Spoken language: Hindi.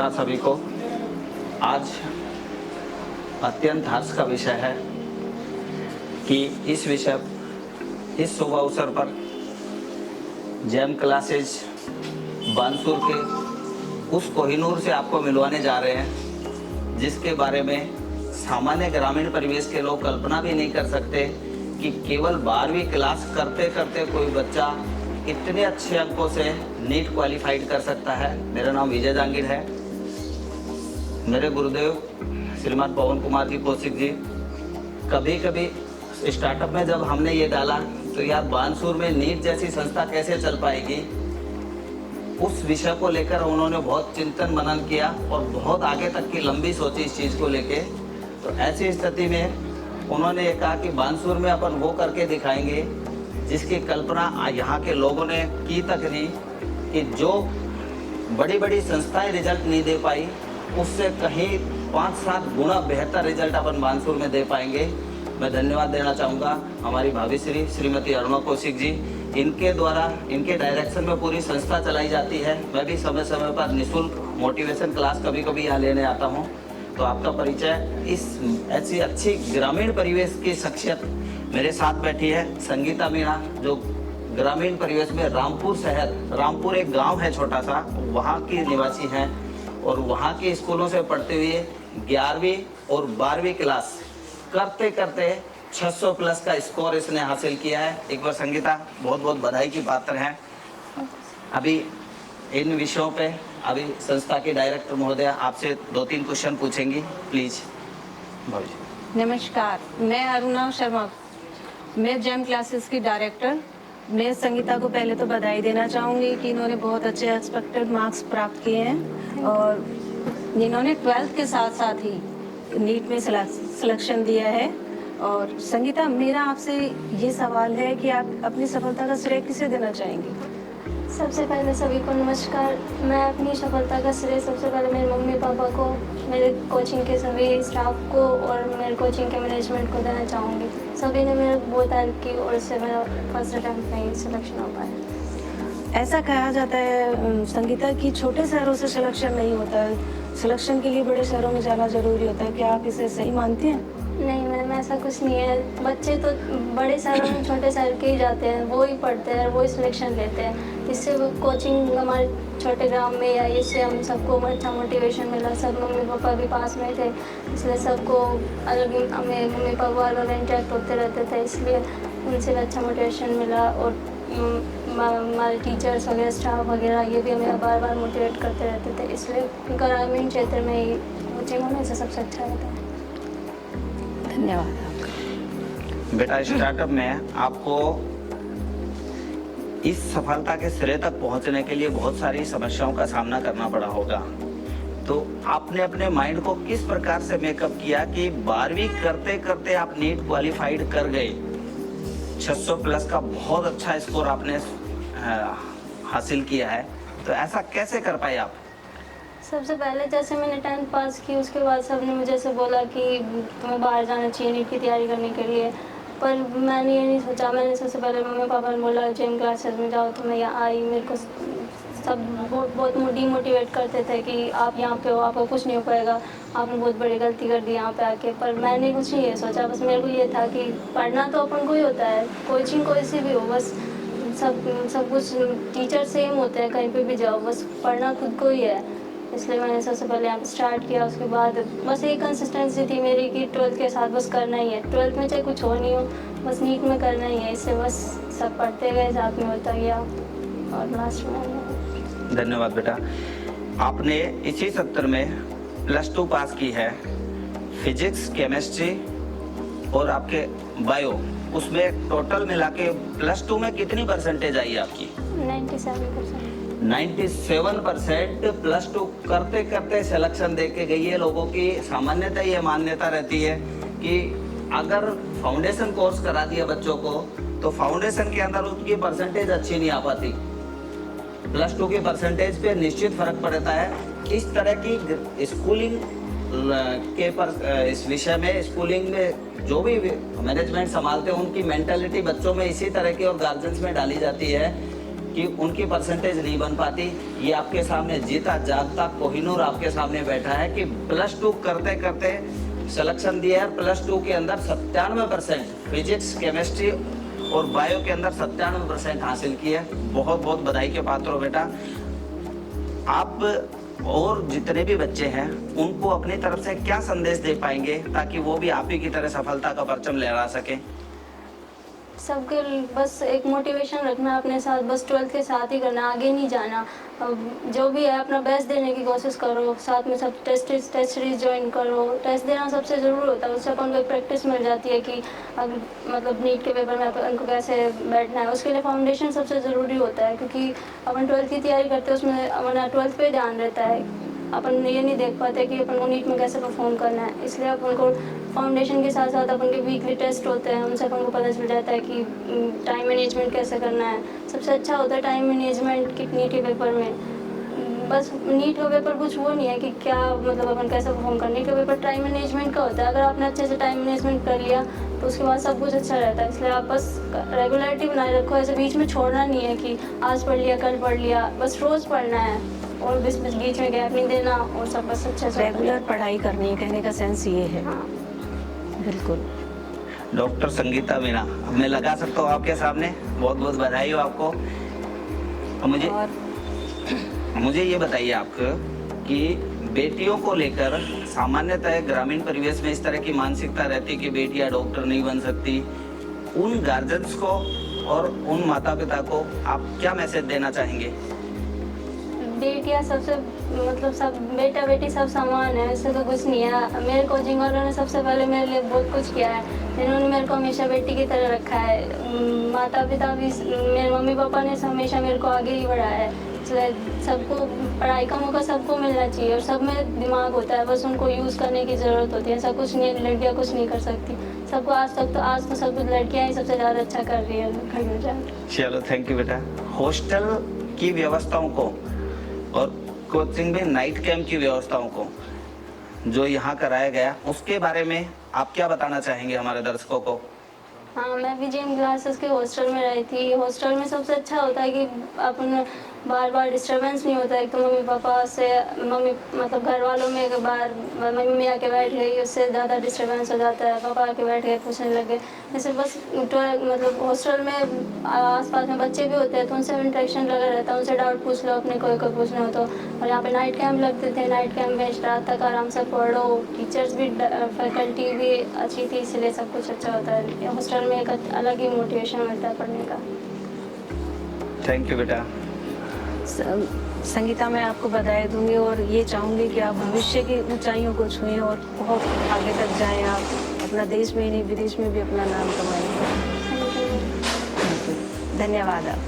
नमस्कार सभी को। आज अत्यंत हर्ष का विषय है कि इस शुभ अवसर पर जेम क्लासेज बानसूर के उस कोहिनूर से आपको मिलवाने जा रहे हैं जिसके बारे में सामान्य ग्रामीण परिवेश के लोग कल्पना भी नहीं कर सकते कि केवल 12वीं क्लास करते करते कोई बच्चा इतने अच्छे अंकों से नीट क्वालिफाइड कर सकता है। मेरा नाम विजय जांगीर है। मेरे गुरुदेव श्रीमान पवन कुमार जी कौशिक जी, कभी कभी स्टार्टअप में जब हमने ये डाला तो यार बानसूर में नीट जैसी संस्था कैसे चल पाएगी, उस विषय को लेकर उन्होंने बहुत चिंतन मनन किया और बहुत आगे तक की लंबी सोची इस चीज़ को लेके। तो ऐसी स्थिति में उन्होंने ये कहा कि बानसूर में अपन वो करके दिखाएंगे जिसकी कल्पना यहाँ के लोगों ने की तक नहीं, कि जो बड़ी बड़ी संस्थाएं रिजल्ट नहीं दे पाई उससे कहीं 5-7 गुना बेहतर रिजल्ट अपन बानसूर में दे पाएंगे। मैं धन्यवाद देना चाहूँगा हमारी भाभी श्रीमती अरुणा कौशिक जी। इनके द्वारा, इनके डायरेक्शन में पूरी संस्था चलाई जाती है। मैं भी समय समय पर निःशुल्क मोटिवेशन क्लास कभी कभी यहाँ लेने आता हूँ। तो आपका परिचय इस ऐसी अच्छी ग्रामीण परिवेश की शख्सियत मेरे साथ बैठी है संगीता मीणा, जो ग्रामीण परिवेश में रामपुर एक गांव है छोटा सा, वहाँ की निवासी हैं और वहाँ के स्कूलों से पढ़ते हुए 11वीं और 12वीं क्लास करते करते 600 प्लस का स्कोर इसने हासिल किया है। एक बार संगीता बहुत बहुत बधाई की पात्र हैं। अभी इन विषयों पे अभी संस्था के डायरेक्टर महोदय आपसे 2-3 क्वेश्चन पूछेंगी, प्लीज। नमस्कार, मैं अरुणा शर्मा, मैं जेम क्लासेस की डायरेक्टर। मैं संगीता को पहले तो बधाई देना चाहूँगी कि इन्होंने बहुत अच्छे एक्सपेक्टेड मार्क्स प्राप्त किए हैं और इन्होंने 12th के साथ साथ ही नीट में सिलेक्शन दिया है। और संगीता, मेरा आपसे ये सवाल है कि आप अपनी सफलता का श्रेय किसे देना चाहेंगी? सबसे पहले सभी को नमस्कार। मैं अपनी सफलता का श्रेय सबसे पहले मेरे मम्मी पापा को, मेरे कोचिंग के सभी स्टाफ को और मेरे कोचिंग के मैनेजमेंट को देना चाहूँगी। सभी ने मेरे बहुत हेल्प की और इससे मेरा फर्स्ट अटैम्प्ट में ही सिलेक्शन हो पाया। ऐसा कहा जाता है संगीता कि छोटे शहरों से सिलेक्शन नहीं होता है, सिलेक्शन के लिए बड़े शहरों में जाना जरूरी होता है। क्या आप इसे सही मानती हैं? नहीं मैम, ऐसा कुछ नहीं है। बच्चे तो बड़े शहरों में छोटे शहर के ही जाते हैं, वो ही पढ़ते हैं, वो ही सिलेक्शन लेते हैं। इससे वो कोचिंग हमारे छोटे ग्राम में या इससे हम सबको अच्छा मोटिवेशन मिला। सब मम्मी पापा भी पास में थे, इसलिए सबको अलग हमें मम्मी पापा अलग इंटरेक्ट होते रहते थे, इसलिए उनसे भी अच्छा मोटिवेशन मिला। और हमारे टीचर्स वगैरह, स्टाफ वगैरह, ये भी हमें बार बार मोटिवेट करते रहते थे। इसलिए ग्रामीण क्षेत्र में ही कोचिंग होने से सबसे अच्छा रहता है। धन्यवाद। बेटा, स्टार्टअप में आपको इस सफलता के सिरे तक पहुंचने के लिए बहुत सारी समस्याओं का सामना करना पड़ा होगा। तो आपने अपने माइंड को किस प्रकार से मेकअप किया कि 12वीं करते करते आप नीट क्वालिफाइड कर गए? 600 प्लस का बहुत अच्छा स्कोर आपने हासिल किया है, तो ऐसा कैसे कर पाए आप? सबसे पहले जैसे मैंने 10th पास की, उसके बाद सबने मुझे से बोला कि तुम्हें बाहर जाना चाहिए नीट की तैयारी करने के लिए। पर मैंने ये नहीं सोचा। मैंने सबसे पहले मम्मी पापा ने बोला जेम क्लासेस में जाओ, तो मैं यहाँ आई। मेरे को सब बहुत डीमोटिवेट करते थे कि आप यहाँ पे हो, आपको कुछ नहीं हो पाएगा, आपने बहुत बड़ी गलती कर दी यहाँ पे आके। पर मैंने कुछ नहीं ये सोचा, बस मेरे को ये था कि पढ़ना तो अपन को ही होता है, कोचिंग कोई सी भी हो, बस सब कुछ टीचर सेम होते हैं, कहीं पर भी जाओ, बस पढ़ना खुद को ही है। इसलिए मैंने सबसे पहले यहाँ पे स्टार्ट किया। उसके बाद बस एक कंसिस्टेंसी थी मेरी कि 12th के साथ बस करना ही है। 12th में चाहे कुछ हो नहीं हो, बस नीट में करना ही है। इससे बस सब पढ़ते गए, साथ में होता गया और लास्ट में। धन्यवाद बेटा। आपने इसी सत्र में +2 पास की है, फिजिक्स, केमिस्ट्री और आपके बायो, उसमें टोटल मिला के +2 में कितनी परसेंटेज आई आपकी? 97%। 97% +2 करते करते सिलेक्शन दे के गई है। लोगों की सामान्यतः ये मान्यता रहती है कि अगर फाउंडेशन कोर्स करा दिया बच्चों को तो फाउंडेशन के अंदर उसकी परसेंटेज अच्छी नहीं आ पाती। +2 की परसेंटेज पे निश्चित फर्क पड़ता है। इस तरह की स्कूलिंग के इस विषय में, स्कूलिंग में जो भी मैनेजमेंट संभालते हैं उनकी मेंटालिटी बच्चों में इसी तरह की और गार्जियंस में डाली जाती है कि उनकी परसेंटेज नहीं बन पाती। ये आपके सामने जीता जागता कोहिनूर आपके सामने बैठा है कि +2 करते करते सिलेक्शन दिया है। +2 के अंदर 97% फिजिक्स, केमिस्ट्री और बायो के अंदर 97% हासिल किया है। बहुत बहुत बधाई के पात्र हो बेटा। आप और जितने भी बच्चे हैं उनको अपनी तरफ से क्या संदेश दे पाएंगे ताकि वो भी आप ही की तरह सफलता का परचम लहरा सकें? सबके बस एक मोटिवेशन रखना अपने साथ, बस 12th के साथ ही करना, आगे नहीं जाना। अब जो भी है अपना बेस्ट देने की कोशिश करो, साथ में सब टेस्ट सीरीज ज्वाइन करो। टेस्ट देना सबसे ज़रूरी होता है, उससे अपन को एक प्रैक्टिस मिल जाती है कि अगर मतलब नीट के पेपर में अपन को कैसे बैठना है। उसके लिए फाउंडेशन सबसे ज़रूरी होता है, क्योंकि अपन 12th की तैयारी करते हैं उसमें अपना 12th पे ध्यान रहता है। अपन ये नहीं देख पाते कि अपन को नीट में कैसे परफॉर्म करना है। इसलिए अपन को फाउंडेशन के साथ साथ अपन के वीकली टेस्ट होते हैं, उनसे अपन को पता चल जाता है कि टाइम मैनेजमेंट कैसे करना है। सबसे अच्छा होता है टाइम मैनेजमेंट कि नीट के पेपर में। बस नीट का पेपर कुछ वो नहीं है कि क्या मतलब अपन कैसे परफॉर्म करना है। नीट का पेपर टाइम मैनेजमेंट का होता है। अगर आपने अच्छे से टाइम मैनेजमेंट कर लिया तो उसके बाद सब कुछ अच्छा रहता है। इसलिए आप बस रेगुलरिटी बनाए रखो, ऐसे बीच में छोड़ना नहीं है कि आज पढ़ लिया कल पढ़ लिया, बस रोज़ पढ़ना है और बीच में गैप नहीं देना और सब बस अच्छे से रेगुलर पढ़ाई करनी है, कहने का सेंस ये है। हाँ। बिल्कुल। डॉक्टर संगीता मीणा, अब मैं लगा सकता हूँ आपके सामने। बहुत बहुत बधाई हो आपको। अब मुझे ये बताइए आप कि बेटियों को लेकर सामान्यतः ग्रामीण परिवेश में इस तरह की मानसिकता रहती है कि बेटियां डॉक्टर नहीं बन सकती। उन गार्जियंस को और उन माता पिता को आप क्या मैसेज देना चाहेंगे? बेटियाँ सबसे मतलब सब बेटा बेटी सब समान है, इससे तो कुछ नहीं है। मेरे कोचिंग वालों ने सबसे पहले मेरे लिए बहुत कुछ किया है। इन्होंने मेरे को हमेशा बेटी की तरह रखा है। माता पिता भी, मेरे मम्मी पापा ने हमेशा मेरे को आगे ही बढ़ाया है। इसलिए सबको पढ़ाई का मौका सबको मिलना चाहिए और सब में दिमाग होता है, बस उनको यूज़ करने की ज़रूरत होती है। ऐसा कुछ नहीं है लड़कियाँ कुछ नहीं कर सकती। सबको आज तो सब कुछ लड़कियाँ ही सबसे ज़्यादा अच्छा कर रही है। चलो थैंक यू बेटा। हॉस्टल की व्यवस्थाओं को और कोचिंग में नाइट कैंप की व्यवस्थाओं को जो यहाँ कराया गया उसके बारे में आप क्या बताना चाहेंगे हमारे दर्शकों को? हाँ, मैं भी जेम क्लासेस के हॉस्टल में रही थी। हॉस्टल में सबसे अच्छा होता है कि अपन बार बार डिस्टर्बेंस नहीं होता है। तो मम्मी पापा से मतलब घर वालों में एक बार मम्मी आके बैठ गई, उससे ज़्यादा डिस्टर्बेंस हो जाता है। पापा आके बैठ गए, पूछने लगे। जैसे बस मतलब हॉस्टल में आसपास में बच्चे भी होते हैं तो उनसे इंटरेक्शन लगा रहता है। उनसे डाउट पूछ लो अपने, कोई पूछना हो तो। और यहाँ पे नाइट कैंप लगते थे। नाइट कैंप में रात तक आराम से पढ़ो। टीचर्स भी, फैकल्टी भी अच्छी थी, इसलिए सब कुछ अच्छा होता है। हॉस्टल में एक अलग ही मोटिवेशन मिलता है पढ़ने का। थैंक यू बेटा। संगीता, मैं आपको बधाई दूंगी और ये चाहूँगी कि आप भविष्य की ऊंचाइयों को छुएं और बहुत आगे तक जाएं। आप अपना देश में ही नहीं विदेश में भी अपना नाम कमाएं। धन्यवाद आप।